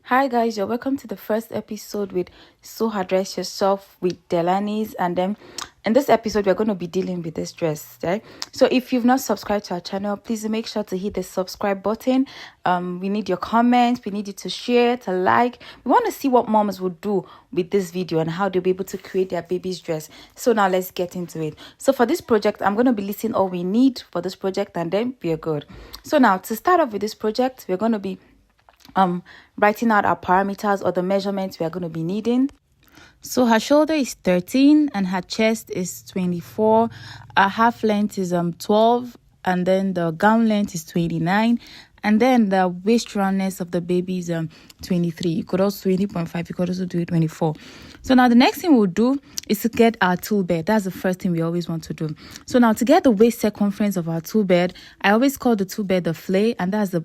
Hi guys, you're welcome to the first episode with So Address Yourself with Delanies, and then in this episode we're going to be dealing with this dress, right? So if you've not subscribed to our channel, please make sure to hit the subscribe button. We need your comments, we need you to share, to like. We want to see what moms will do with this video and how they'll be able to create their baby's dress. So now let's get into it. So for this project, I'm going to be listing all we need for this project and then we're good. So now to start off with this project, we're going to be writing out our parameters or the measurements we are going to be needing. So her shoulder is 13 and her chest is 24. Her half length is 12, and then the gown length is 29, and then the waist roundness of the baby is 23. You could also do 20.5, you could also do it 24. So now the next thing we'll do is to get our tool bed. That's the first thing we always want to do. So now to get the waist circumference of our tool bed, I always call the tool bed the flay, and that's the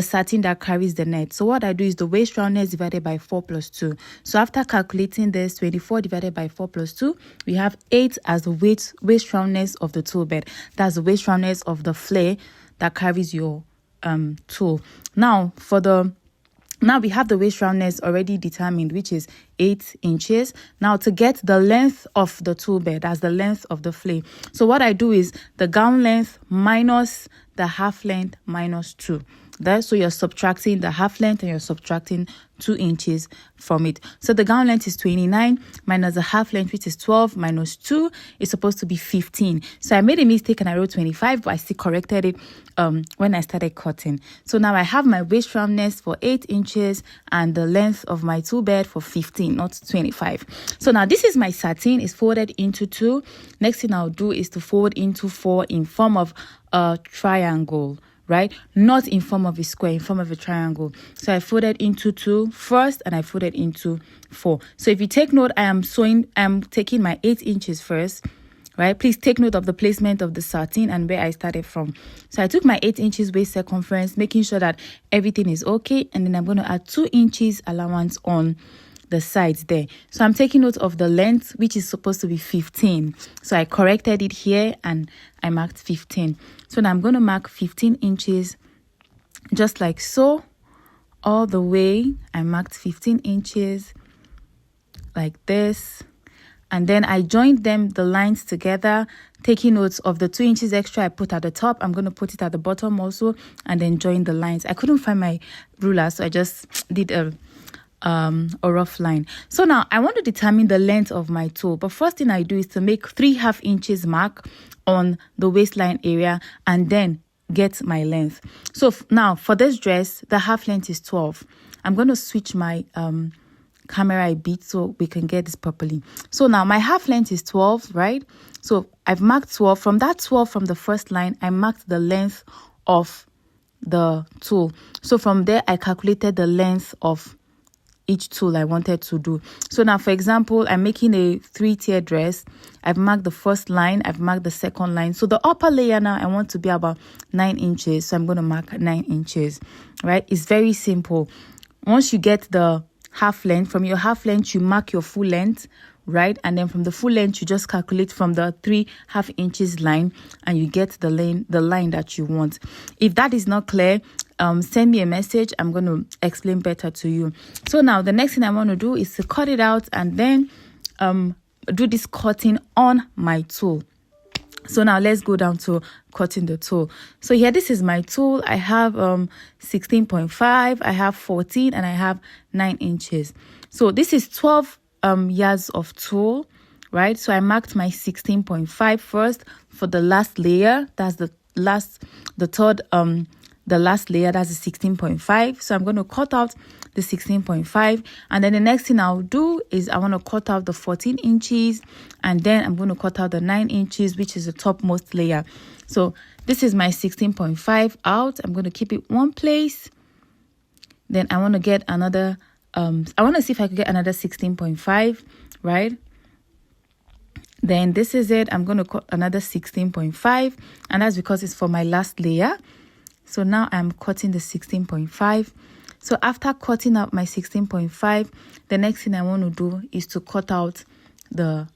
satin that carries the net. So what I do is the waist roundness divided by 4 plus 2. So after calculating this, 24 divided by 4 plus 2, we have 8 as the waist roundness of the tool bed. That's the waist roundness of the flay that carries your tool. Now we have the waist roundness already determined, which is 8 inches. Now to get the length of the tool bed, that's the length of the flay. So what I do is the gown length minus the half length minus 2. So you're subtracting the half length and you're subtracting 2 inches from it. So the gown length is 29 minus the half length, which is 12, minus 2 is supposed to be 15. So I made a mistake and I wrote 25, but I still corrected it when I started cutting. So now I have my waist roundness for 8 inches and the length of my tool bed for 15, not 25. So now this is my satin. It's folded into 2. Next thing I'll do is to fold into 4 in form of a triangle, right? Not in form of a square, in form of a triangle. So I folded into 2 first and I folded into 4. So if you take note, I'm taking my 8 inches first, right? Please take note of the placement of the satin and where I started from. So I took my 8 inches waist circumference, making sure that everything is okay, and then I'm going to add 2 inches allowance on the sides there. So I'm taking note of the length, which is supposed to be 15. So I corrected it here and I marked 15. So now I'm going to mark 15 inches just like so all the way. I marked 15 inches like this, and then I joined the lines together, taking notes of the 2 inches extra I put at the top. I'm going to put it at the bottom also, and then join the lines. I couldn't find my ruler, so I just did a rough line. So now I want to determine the length of my tool, but first thing I do is to make 3/2 inches mark on the waistline area and then get my length. So now for this dress, the half length is 12. I'm going to switch my camera a bit so we can get this properly. So now my half length is 12, right? So I've marked 12. From that 12 from the first line, I marked the length of the tool. So from there, I calculated the length of each tool I wanted to do. So now, for example, I'm making a 3-tier dress. I've marked the first line, I've marked the second line. So the upper layer now I want to be about 9 inches. So I'm going to mark 9 inches, right? It's very simple. Once you get the half length, from your half length, you mark your full length, right? And then from the full length, you just calculate from the 3/2 inches line and you get the line that you want. If that is not clear, send me a message. I'm going to explain better to you. So now the next thing I want to do is to cut it out and then do this cutting on my tool. So now let's go down to cutting the tool. So here, this is my tool. I have 16.5, I have 14, and I have 9 inches. So this is 12 yards of tool, right? So I marked my 16.5 first for the last layer. That's the last layer, that's the 16.5. So I'm going to cut out the 16.5, and then the next thing I'll do is I want to cut out the 14 inches, and then I'm going to cut out the 9 inches, which is the topmost layer. So this is my 16.5 out. I'm going to keep it one place. Then I want to get another I want to see if I could get another 16.5, right? Then this is it. I'm going to cut another 16.5, and that's because it's for my last layer. So now I'm cutting the 16.5. So after cutting out my 16.5, the next thing I want to do is to cut out the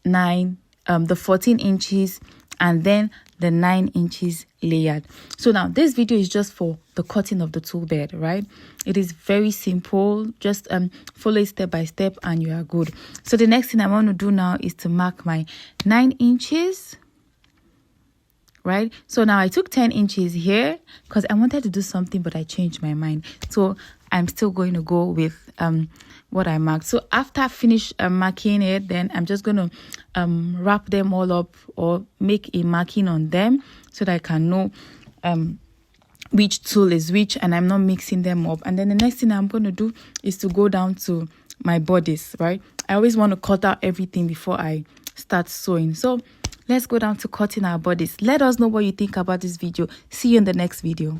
14 inches and then the 9 inches layered. So now this video is just for the cutting of the tulle bed, right? It is very simple. Just follow it step by step and you are good. So the next thing I want to do now is to mark my 9 inches, right? So now I took 10 inches here because I wanted to do something, but I changed my mind. So I'm still going to go with what I marked. So after I finish marking it, then I'm just going to wrap them all up or make a marking on them so that I can know which tulle is which and I'm not mixing them up. And then the next thing I'm going to do is to go down to my bodice, right? I always want to cut out everything before I start sewing. So let's go down to cutting our bodice. Let us know what you think about this video. See you in the next video.